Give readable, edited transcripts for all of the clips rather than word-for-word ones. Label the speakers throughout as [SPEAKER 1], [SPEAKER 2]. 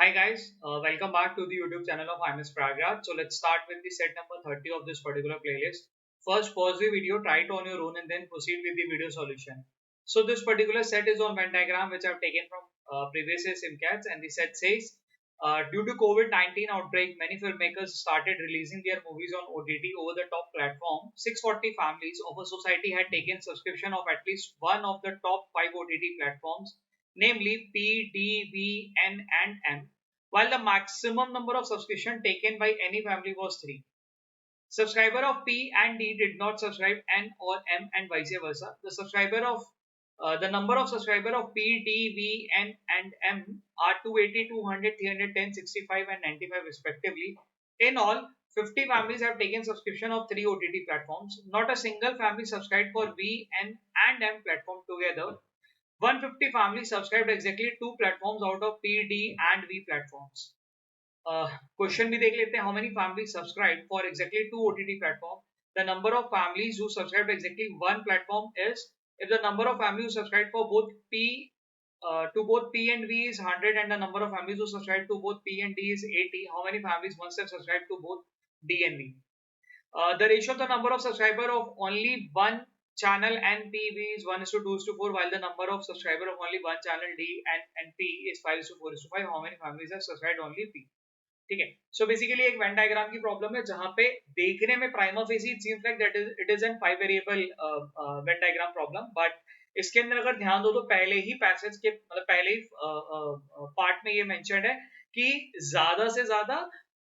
[SPEAKER 1] Hi guys, welcome back to the YouTube channel of IMS Pragraj. So let's start with the set number 30 of this particular playlist. First pause the video, try it on your own and then proceed with the video solution. So this particular set is on Venn diagram which I've taken from previous Simcats, and the set says due to COVID-19 outbreak, many filmmakers started releasing their movies on OTT over the top platform. 640 families of a society had taken subscription of at least one of the top 5 OTT platforms, namely P, D, V, N, and M, while the maximum number of subscription taken by any family was 3. Subscriber of P and D did not subscribe N or M and vice versa. The number of subscriber of P, D, V, N, and M are 280, 200, 310, 65, and 95 respectively. In all, 50 families have taken subscription of 3 OTT platforms. Not a single family subscribed for V, N, and M platform together. 150 families subscribed exactly 2 platforms out of P, D, and V platforms. Question भी देख लेते हैं. How many families subscribed for exactly 2 OTT platform? The number of families who subscribed exactly one platform is, if the number of families who subscribed for both both P and V is 100, and the number of families who subscribed to both P and D is 80. How many families must have subscribed to both D and V? The ratio of the number of subscriber of only one channel and PV is 1:2:4, while the number of subscriber of only one channel D and P is 5:4:5. How many families have subscribed only P? ठीक है. So basically एक Venn diagram की problem है जहां पे देखने में prima facie it seems like that it is an 5 variable Venn diagram problem, but इसके अंदर अगर ध्यान दो तो पहले ही पैसेज के मतलब पहले ही पार्ट में ये मेंशन्ड है कि ज्यादा से ज्यादा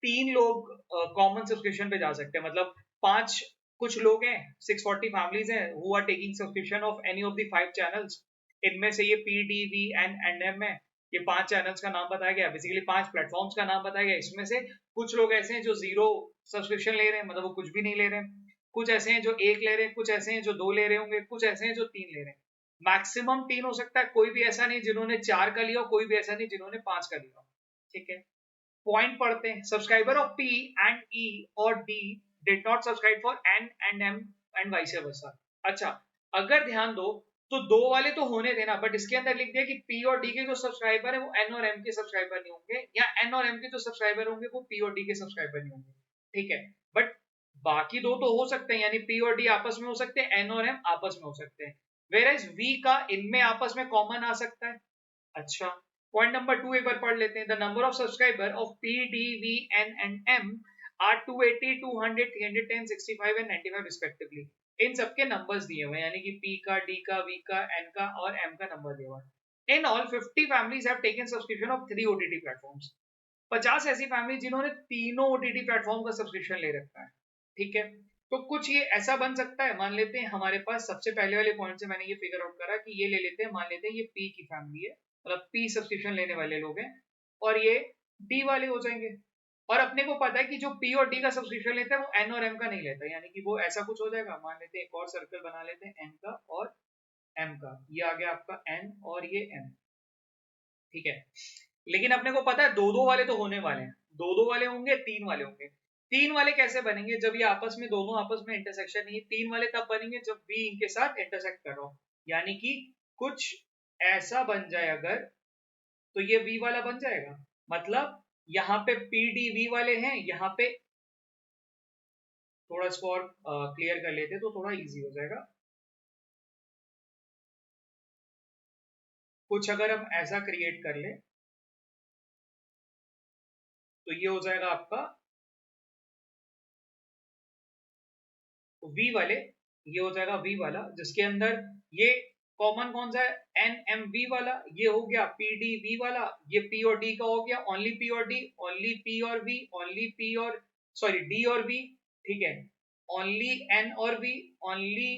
[SPEAKER 1] 3 लोग कॉमन सब्सक्रिप्शन पे जा सकते हैं. मतलब 5 कुछ लोग हैं, 640 फैमिलीज हैं who are taking subscription of any of the 5 channels. इनमें से ये P, D, V and M है. ये 5 चैनल्स का नाम बताया गया, बेसिकली 5 प्लेटफॉर्म्स का नाम बताया गया. इसमें से कुछ लोग ऐसे हैं जो 0 सब्सक्रिप्शन ले रहे हैं, मतलब वो कुछ भी नहीं ले रहे हैं. कुछ ऐसे हैं जो 1 ले रहे हैं, कुछ ऐसे हैं जो 2 ले रहे होंगे, कुछ ऐसे हैं जो 3 ले रहे हैं. मैक्सिमम 3 हो सकता है. कोई भी ऐसा नहीं जिन्होंने 4 का लिया, कोई भी ऐसा नहीं जिन्होंने 5 का लिया. ठीक है, पॉइंट पढ़ते हैं. Subscriber of P and E और D did not subscribe for N and M and vice versa. अच्छा, अगर ध्यान दो तो 2 वाले तो होने देना, बट इसके अंदर लिख दिया कि पी और डी के जो सब्सक्राइबर है वो एन और एम के सब्सक्राइबर नहीं होंगे, या एन और एम के जो सब्सक्राइबर होंगे वो पी और डी के सब्सक्राइबर नहीं होंगे. ठीक है, बट बाकी 2 तो हो सकते हैं, यानी पी और डी आपस में हो सकते हैं, एन और एम आपस में हो सकते हैं. वेयर वी का इनमें आपस में कॉमन आ सकता है. अच्छा, पॉइंट नंबर 2 एक बार पढ़ लेते हैं. The number of subscriber of P, D, V, N and M are 280, 200, 310, 65 and 95 respectively. इन सबके नंबर्स दिए हुए हैं, यानी कि पी का, डी का, वी का, एन का और एम का नंबर दिया हुआ है. In all 50 families have taken subscription of 3 OTT platforms. 50 ऐसी फैमिली जिन्होंने तीनों ओटीटी प्लेटफॉर्म का सब्सक्रिप्शन ले रखा है. ठीक है, तो कुछ ये ऐसा बन सकता है. मान लेते हैं हमारे पास सबसे पहले वाले पॉइंट से मैंने ये फिगर आउट करा कि ये ले लेते हैं, मान लेते हैं ये पी की फैमिली है, मतलब पी सब्सक्रिप्शन लेने वाले लोग हैं, और ये डी वाले हो जाएंगे. और अपने को पता है कि जो पी और डी का सब्सक्रिप्शन लेता है वो एन और एम का नहीं लेता, यानी कि वो ऐसा कुछ हो जाएगा. मान लेते हैं एक और सर्कल बना लेते हैं एन का और एम का. ये आ गया आपका एन और ये एम. ठीक है, लेकिन अपने को पता है 2-2 वाले तो होने वाले हैं. 2-2 वाले होंगे, 3 वाले होंगे. 3 वाले कैसे बनेंगे? जब ये आपस में दोनों आपस में इंटरसेक्शन नहीं है. 3 वाले तब बनेंगे जब वी इनके साथ इंटरसेक्ट कर रहा हो, यानी कि कुछ ऐसा बन जाए अगर, तो ये वी वाला बन जाएगा. मतलब यहाँ पे पी डी वी वाले हैं, यहाँ पे थोड़ा इसको और क्लियर कर लेते तो थोड़ा इजी हो जाएगा. कुछ अगर हम ऐसा क्रिएट कर ले तो ये हो जाएगा आपका वी वाले. ये हो जाएगा वी वाला जिसके अंदर ये कॉमन कौन सा है? एन एम वी वाला. ये हो गया पी डी वी वाला. ये पी और डी का हो गया ओनली पी और डी, ओनली पी और वी, ओनली पी और सॉरी डी और वी. ठीक है, ओनली एन और वी, ओनली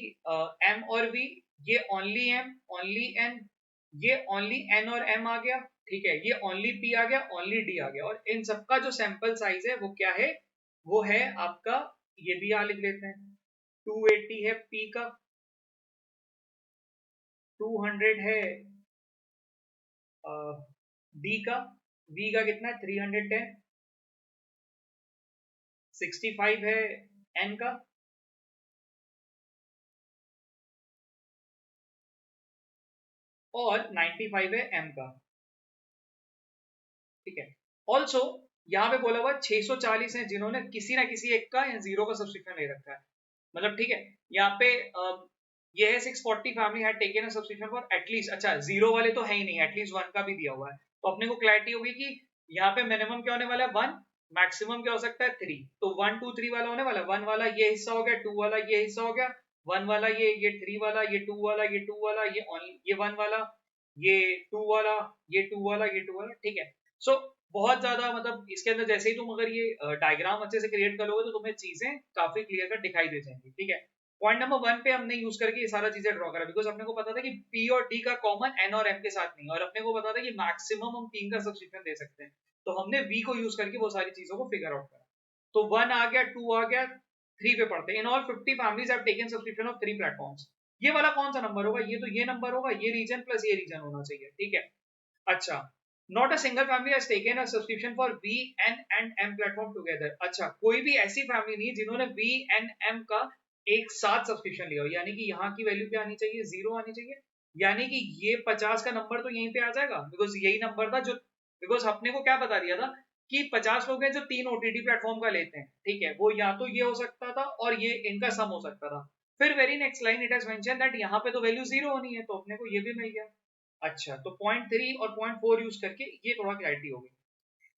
[SPEAKER 1] एम और वी, ये ओनली एम, ओनली एन, ये ओनली एन और एम आ गया. ठीक है, ये ओनली पी आ गया, ओनली डी आ गया. और इन सबका जो सैंपल साइज है वो क्या है? वो है आपका, ये भी यहां लिख लेते हैं, 280 है पी का, 200 है डी का, वी का कितना है 310, 65 है एन का, और 95 है एम का. ठीक है, ऑल्सो यहाँ पे बोला हुआ 640 है जिन्होंने किसी ना किसी एक का या जीरो का सब्सक्रिप्शन ले रखा है, मतलब ठीक है। यहाँ पे ये है 640 family had taken a subscription for at least, अच्छा जीरो वाले तो है ही नहीं, एटलीस्ट वन का भी दिया हुआ है, तो अपने को क्लैरिटी होगी कि यहाँ पे मिनिमम क्या होने वाला है 1, मैक्सिमम क्या हो सकता है 3, तो 1 2 3 वाला होने वाला है। 1 वाला ये हिस्सा हो गया, 2 वाला ये हिस्सा हो गया, 1 वाला ये 3 वाला, ये 2 वाला, ये 2 वाला, ये 1 वाला, ये 2 वाला, ये 2 वाला, ये 2 वाला, ठीक है। सो बहुत ज्यादा, मतलब इसके अंदर जैसे ही तुम अगर ये डायग्राम अच्छे से क्रिएट करोगे तो तुम्हें चीजें काफी क्लियर कट दिखाई दे जाएंगी, ठीक है। पॉइंट नंबर 1 पे हमने यूज करके ये सारा चीजें ड्रॉ करा, बिकॉज अपने को पता था कि पी और डी का कॉमन एन और एम के साथ नहीं, और अपने को पता था कि मैक्सिमम हम 3 का सब्सक्रिप्शन दे सकते हैं, तो हमने वी को यूज करके वो सारी चीजों को फिगर आउट करा। तो 1 आ गया, 2 आ गया, 3 पे पढ़ते हैं। In all 50 families have taken subscription of 3 platforms. ये वाला कौन सा नंबर होगा, ये तो ये नंबर होगा, ये रीजन प्लस ये रीजन होना चाहिए, ठीक है। अच्छा, not a single family has taken a subscription for V and M platform together. अच्छा, कोई भी ऐसी फैमिली नहीं जिन्होंने वी एंड एम का एक साथ सब्सक्रिप्शन लिया हो, यानी कि यहाँ की वैल्यू क्या आनी चाहिए, 0 आनी चाहिए, यानी कि ये 50 का नंबर तो यहीं पे आ जाएगा, बिकॉज यही नंबर था जो, बिकॉज अपने को क्या बता दिया था कि 50 लोग हैं जो 3 ओटीटी प्लेटफॉर्म का लेते हैं, ठीक है, वो या तो ये हो सकता था और ये इनका सम हो सकता था। फिर very next line it has mention that यहाँ पे तो वैल्यू 0 होनी है, तो अपने को ये भी मिल गया। अच्छा, तो पॉइंट 3 और पॉइंट 4 यूज करके ये थोड़ा क्लैरिटी हो गई।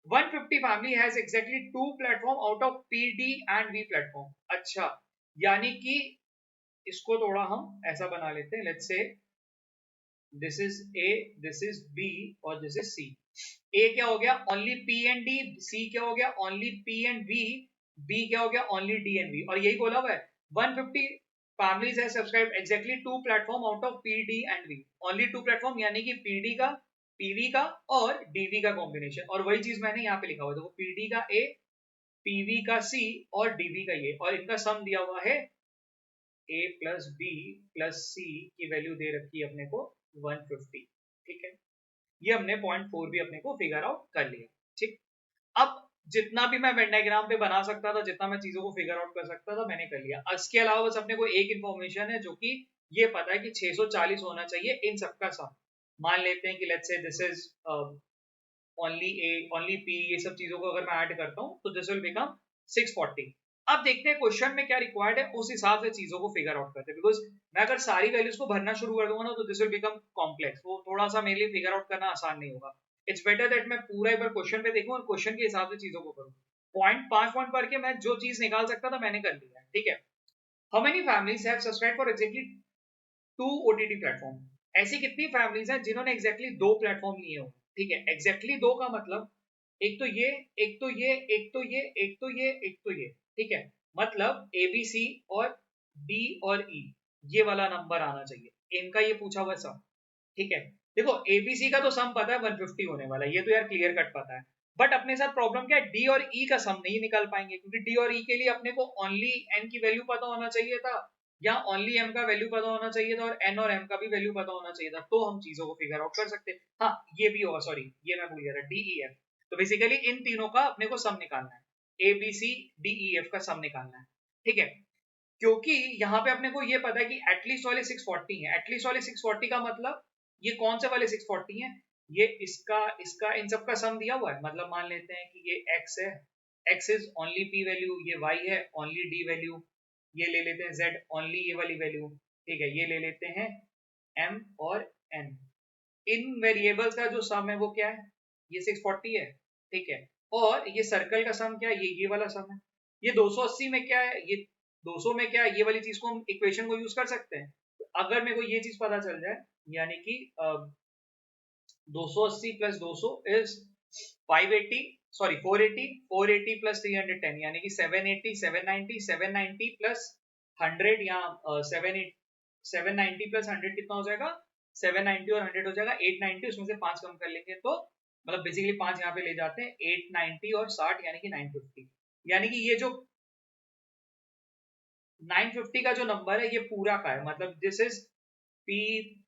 [SPEAKER 1] 150 family has exactly 2 platform out of P D and V platform. अच्छा, यानी कि इसको थोड़ा हम ऐसा बना लेते हैं, let's say this is A, this is B और दिस इज सी। ए क्या हो गया, only P and D, C क्या हो गया, only P and V, B क्या हो गया, ओनली डी एंड वी, और यही बोला हुआ है 150 families have subscribed exactly 2 platform out of P, D and V, only 2 platform, यानी कि PD का, PV का और DV का कॉम्बिनेशन, और वही चीज मैंने यहाँ पे लिखा हुआ है, देखो PD का A, PV का C और DV का ये, और इनका सम दिया हुआ है A plus B plus C की वैल्यू दे रखी है अपने को 150, ठीक है। ये हमने पॉइंट 4 भी अपने को फिगर आउट कर लिया, ठीक। अब जितना भी मैं वेन डायग्राम पे बना सकता था, जितना मैं चीजों को फिगर आउट कर सकता था, मैंने कर लिया। इसके अलावा बस अपने को एक इंफॉर्मेशन है जो कि ये पता है कि 640 होना चाहिए इन सबका सम। मान लेते हैं कि let's say this is only A, only P, ये सब चीजों को अगर मैं ऐड करता हूँ तो दिस विल बिकम 640। अब देखते हैं क्वेश्चन में क्या रिक्वायर्ड है, उस हिसाब से चीजों को फिगर आउट करते हैं, बिकॉज मैं अगर सारी वैल्यूज को भरना शुरू कर दूंगा ना तो दिस विल बिकम कॉम्प्लेक्स, वो थोड़ा सा मेरे लिए फिगर आउट करना आसान नहीं होगा। इट्स बेटर दैट मैं पूरा एक बार क्वेश्चन पे देखूं और क्वेश्चन के हिसाब से चीजों को करूं। पॉइंट 5 पॉइंट पढ़ के मैं जो चीज निकाल सकता था मैंने कर लिया, ठीक है। How many families have subscribe for exactly 2 OTT platform. ऐसी कितनी फैमिलीज हैं जिन्होंने एग्जैक्टली 2 प्लेटफॉर्म लिए हो, ठीक है। एग्जैक्टली 2 का मतलब एक तो ये, एक तो ये, एक तो ये, एक तो ये, एक तो ये, ठीक है। मतलब ABC और D और E, ये वाला नंबर आना चाहिए, इनका ये पूछा हुआ सम, ठीक है। देखो ABC का तो सम पता है 150 होने वाला है, ये तो यार क्लियर कट पता है, बट अपने साथ प्रॉब्लम क्या है, D और E का सम नहीं निकाल पाएंगे, क्योंकि D और E के लिए अपने को ओनली N की वैल्यू पता होना चाहिए था, या ओनली M का वैल्यू पता होना चाहिए था, और N और M का भी वैल्यू पता होना चाहिए था, तो हम चीजों को फिगर आउट कर सकते। हाँ, ये भी होगा, सॉरी ये मैं भूल गया था, DEF। तो बेसिकली इन तीनों का अपने को सम निकालना है, ABCDEF का सम निकालना है, ठीक है। क्योंकि यहाँ पे अपने को ये पता है कि एटलीस्ट वाले 640 है, एटलीस्ट वाले 640 का मतलब ये कौन से वाले 640 है, ये इसका इसका इन सब का सम दिया हुआ है। मतलब मान लेते हैं कि ये x है, x is only p value, ये y है ओनली d वैल्यू, ये ले लेते हैं z ओनली ये वाली वैल्यू, ठीक है, ये ले लेते हैं m और n। इन वेरिएबल्स का जो सम है वो क्या है, ये 640 है, ठीक है। और ये सर्कल का सम क्या है, ये वाला सम है। ये 280 में क्या है, ये 200 में क्या है, ये वाली चीज को हम इक्वेशन को यूज कर सकते हैं। अगर मेरे को ये चीज पता चल जाए, यानी कि 280 प्लस 200 इज 580, सॉरी 480, 480 प्लस 310 यानी कि 780, 790, 790 प्लस 100, या 790 प्लस 100 कितना हो जाएगा, 790 और 100 हो जाएगा 890, उसमें से 5 कम कर लेंगे तो मतलब बेसिकली 5 यहाँ पे ले जाते हैं, 890 और 60 यानी कि 950, यानी कि ये जो 950 का जो नंबर है ये पूरा का है, मतलब this is P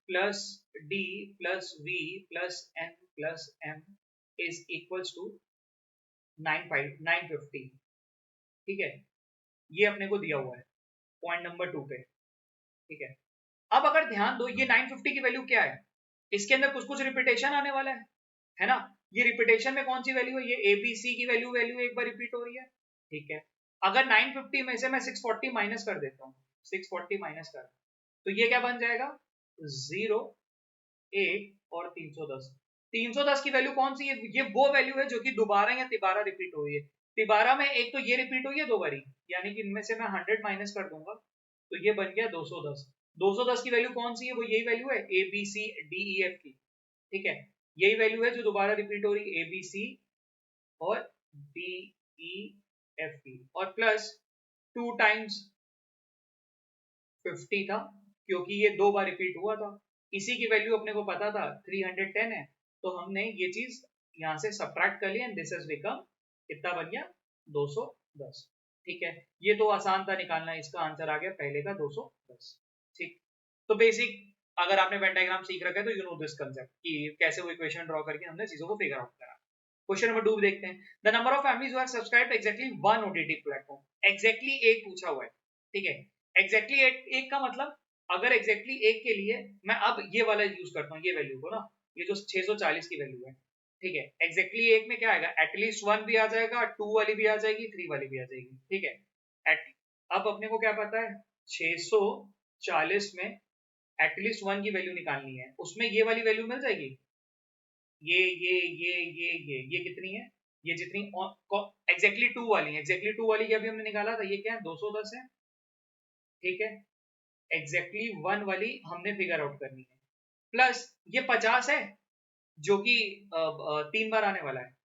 [SPEAKER 1] plus D plus V plus N plus M is equals to 950, ठीक है। ये अपने को दिया हुआ है पॉइंट नंबर 2 पे, ठीक है। अब अगर ध्यान दो ये 950 की वैल्यू क्या है, इसके अंदर कुछ कुछ रिपीटेशन आने वाला है ना। ये रिपीटेशन में कौन सी वैल्यू है, ये ABC की वैल्यू एक बार रिपीट हो रही है, ठीक है। अगर 950 में से मैं 640 माइनस कर देता हूँ, 640 माइनस कर, तो ये क्या बन जाएगा, 0, 1 और 310। 310 की वैल्यू कौन सी है, ये वो वैल्यू है जो कि दोबारा या तिबारा रिपीट हुई है। तिबारा में एक तो ये रिपीट हुई है 2 बारी, यानी कि इनमें से मैं 100 माइनस कर दूंगा, तो ये बन गया 210। 210 की वैल्यू कौन सी है, वो यही वैल्यू है ABCDEF की, ठीक है। यही वैल्यू है जो दोबारा रिपीट हो रही है, ABC और DEF की, और प्लस 2 टाइम्स 50 था, क्योंकि ये 2 बार रिपीट हुआ था। इसी की वैल्यू अपने को पता था 310 है, तो हमने ये चीज यहां से सब्ट्रैक्ट कर लिया, दिस हैज बिकम कितना बन गया, 210, ठीक है। ये तो आसान था निकालना, इसका आंसर आ गया पहले का 210, ठीक। तो बेसिक अगर आपने वेन डायग्राम सीख रखा है तो यू नो दिस कंसेप्ट कि कैसे वो इक्वेशन ड्रॉ करके हमने चीजों को फिगर आउट करा। क्वेश्चन नंबर 2 देखते हैं, the number of families who have subscribed exactly one OTT platform. Exactly एक पूछा हुआ है, ठीक है। एग्जैक्टली एक का मतलब, अगर एग्जैक्टली एक के लिए मैं अब ये वाला यूज करता हूँ, ये वैल्यू को ना, ये जो 640 की वैल्यू है, ठीक है। एग्जैक्टली एक में क्या आएगा, एटलीस्ट 1 भी आ जाएगा, 2 वाली भी आ जाएगी, 3 वाली भी आ जाएगी, ठीक है। अब अपने को क्या पता है, 640 में एटलीस्ट 1 की वैल्यू निकालनी है, उसमें ये वाली वैल्यू मिल जाएगी, ये कितनी है, ये जितनी एग्जैक्टली 2 वाली है, एग्जैक्टली 2 वाली की अभी हमने निकाला था, ये क्या है, 210 है, ठीक है। एग्जैक्टली 1 वाली हमने फिगर आउट करनी है, प्लस ये 50 है जो कि 3 बार आने वाला है,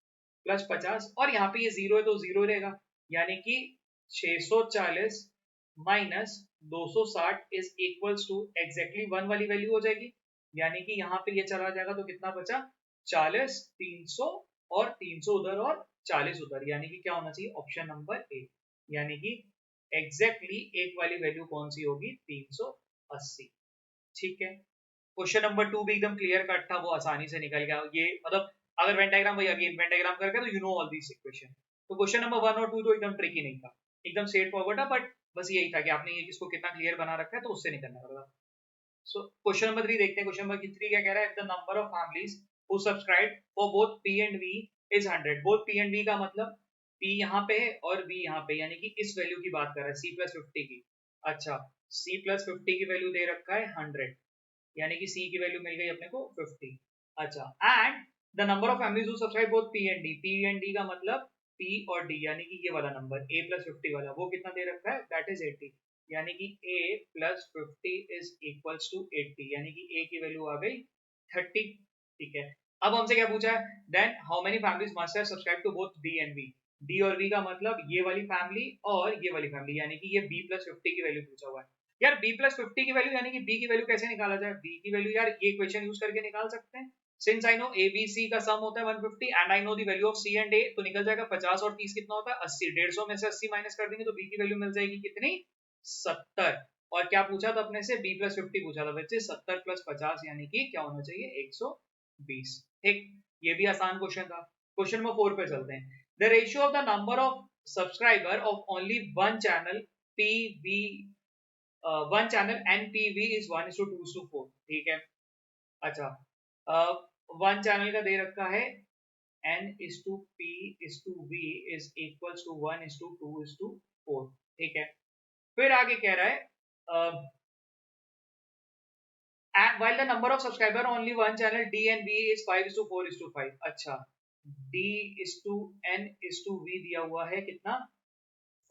[SPEAKER 1] प्लस 50, और यहाँ पे ये 0 है तो 0 रहेगा, यानी कि 640 minus 260 is equals to exactly 1 वाली वैल्यू हो जाएगी, यानी कि यहाँ पे ये चला जाएगा तो कितना बचा, 40, 300 और 300 उधर और 40 उधर, यानी कि क्या होना चाहिए, ऑप्शन नंबर ए, यानी कि एग्जैक्टली एक वाली वैल्यू कौन सी होगी, 380, ठीक है। क्वेश्चन नंबर 2 भी एकदम क्लियर कट था, वो आसानी से निकल गया, ये मतलब अगर वेन डायग्राम वही अगेन वेन डायग्राम करके तो you know all this equation. तो क्वेश्चन नंबर 1 और 2 तो एकदम ट्रिकी नहीं था, एकदम स्ट्रेट फॉरवर्ड था, बट बस यही था कि आपने ये किसको कितना क्लियर बना रखा है तो उससे निकलना पड़ेगा। सो क्वेश्चन नंबर 3 देखते हैं, क्वेश्चन नंबर 3 क्या कह रहा है, if the number of families who subscribe for both P and V is 100। Both P and V का मतलब P यहाँ पे है और V यहाँ पे, यानी कि इस वैल्यू की बात कर रहा है, C+50 की। अच्छा, C+50 की वैल्यू दे रखा है 100, यानी कि C की वैल्यू मिल गई अपने को 50। अच्छा, and the number of families who subscribe both P and D, P and D का मतलब P और D, यानी कि ये वाला नंबर A+50 वाला, वो कितना दे रखा है, दैट इज 80, यानी कि A+50 इज इक्वल्स टू 80, यानी कि A की वैल्यू आ गई 30, ठीक है। अब हमसे क्या पूछा है, then how many families must have subscribe to both D and V। D और V का मतलब ये वाली फैमिली और ये वाली फैमिली, यानी कि ये B+50 की वैल्यू पूछा हुआ है। यार B+50 की वैल्यू यानी कि B की वैल्यू कैसे निकाला जाए, B की वैल्यू यार ये इक्वेशन यूज करके निकाल सकते हैं, सिंस आई नो ABC का सम होता है 150 and I know the value of C and A, तो निकल जाएगा 50 और 30 कितना होता है 80, 150 में से 80 माइनस कर देंगे तो B की वैल्यू मिल जाएगी कितनी, 70। और क्या पूछा था अपने से, B+50 पूछा था बच्चे, 70 + 50 यानी कि क्या होना चाहिए, 120, ठीक। ये भी आसान क्वेश्चन था। क्वेश्चन नंबर 4 पे चलते हैं, the ratio of the number of subscriber of only one channel PV, one channel NPV is 1:2:4, ठीक है। अच्छा, वन चैनल का दे रखा है N:P:V इज इक्वल्स टू 1:2:4, ठीक है। फिर आगे कह रहा है while the number of subscriber only one channel D and V is 5:4:5। अच्छा, D is to N is to V दिया हुआ है कितना,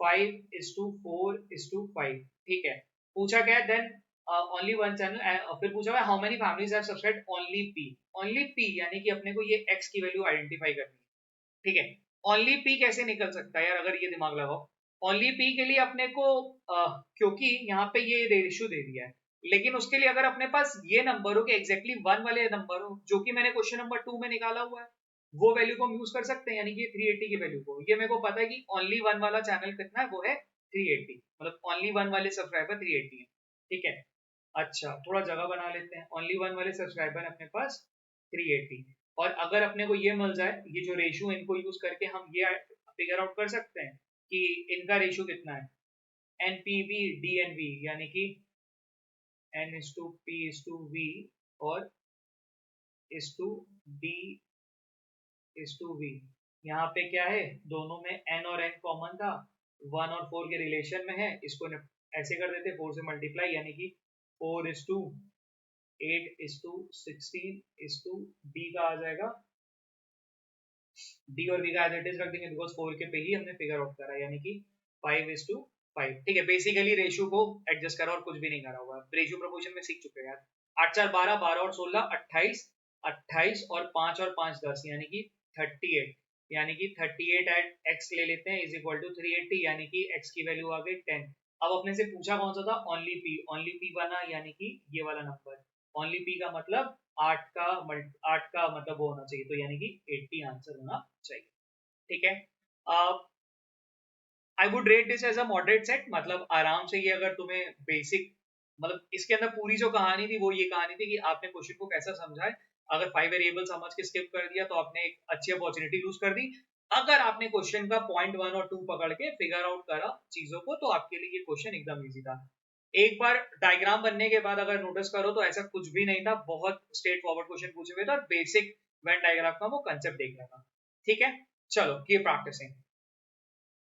[SPEAKER 1] 5:4:5, ठीक है। पूछा क्या है, देन ओनली वन चैनल, फिर पूछा है how many families have subscribed only P। Only P यानी कि अपने को ये X की वैल्यू आइडेंटिफाई करनी है, ठीक है। ओनली P कैसे निकल सकता है यार, अगर ये दिमाग लगाओ, ओनली P के लिए अपने को क्योंकि यहाँ पे ये रेशियो दे दिया है, लेकिन उसके लिए अगर अपने पास ये नंबर हो कि एग्जैक्टली 1 वाले नंबर हो जो कि मैंने क्वेश्चन नंबर 2 में निकाला हुआ है, वो वैल्यू को हम यूज कर सकते हैं, यानी कि 380 की वैल्यू को, ये मेरे को पता है कि ओनली 1 वाला चैनल कितना है, वो है 380, मतलब ओनली 1 वाले सब्सक्राइबर 380 है, ठीक है। अच्छा, थोड़ा जगह बना लेते हैं, ओनली 1 वाले सब्सक्राइबर अपने पास 380, और अगर अपने को ये मिल जाए, ये जो रेशियो इनको यूज करके हम ये फिगर आउट कर सकते हैं कि इनका रेशियो कितना है, NPV DNV, यानी कि N:P:V और D इज टू वी। यहाँ पे क्या है, दोनों में n और n कॉमन था, 1 और 4 के रिलेशन में है, इसको ऐसे कर देते 4 से मल्टीप्लाई, यानी कि 4 is to 8 is to 16 is to d का आ जाएगा, d और b का एज इट इज रख देंगे बिकॉज 4 के पे ही हमने फिगर आउट करा, यानी कि 5 इज टू 5। ठीक है, बेसिकली रेशियो को एडजस्ट करा और कुछ भी नहीं करा हुआ, रेशियो प्रोपोर्शन में सीख चुके हैं यार। 8 4 12, 12 और 16 28, 28 और 5 और 5 10, यानी कि 38, यानी कि 38 एट x ले लेते हैं इज इक्वल टू 380, यानी कि x की वैल्यू आ गई 10। अब अपने से पूछा कौन सा था, ओनली p बना, यानी कि ये वाला नंबर ओनली p का मतलब 8 का मतलब वो होना चाहिए, तो यानी कि 80 आंसर होना चाहिए। ठीक है, I would rate this as a moderate set, मतलब आराम से ये, अगर तुम्हें बेसिक, मतलब इसके अंदर पूरी जो कहानी थी वो ये कहानी थी कि आपने क्वेश्चन को कैसा समझा है। अगर 5 वेरिएबल समझ के स्किप कर दिया तो आपने एक अच्छी अपॉर्चुनिटी लूज कर दी। अगर आपने क्वेश्चन का पॉइंट 1 और 2 पकड़ के फिगर आउट करा चीजों को, तो आपके लिए ये क्वेश्चन एकदम इजी था। एक बार डायग्राम बनने के बाद अगर नोटिस करो तो ऐसा कुछ भी नहीं था, बहुत स्ट्रेट फॉरवर्ड क्वेश्चन पूछे हुए थे और बेसिक वेन डायग्राम का वो कंसेप्ट देख रहा था। ठीक है, चलो ये प्रैक्टिसिंग।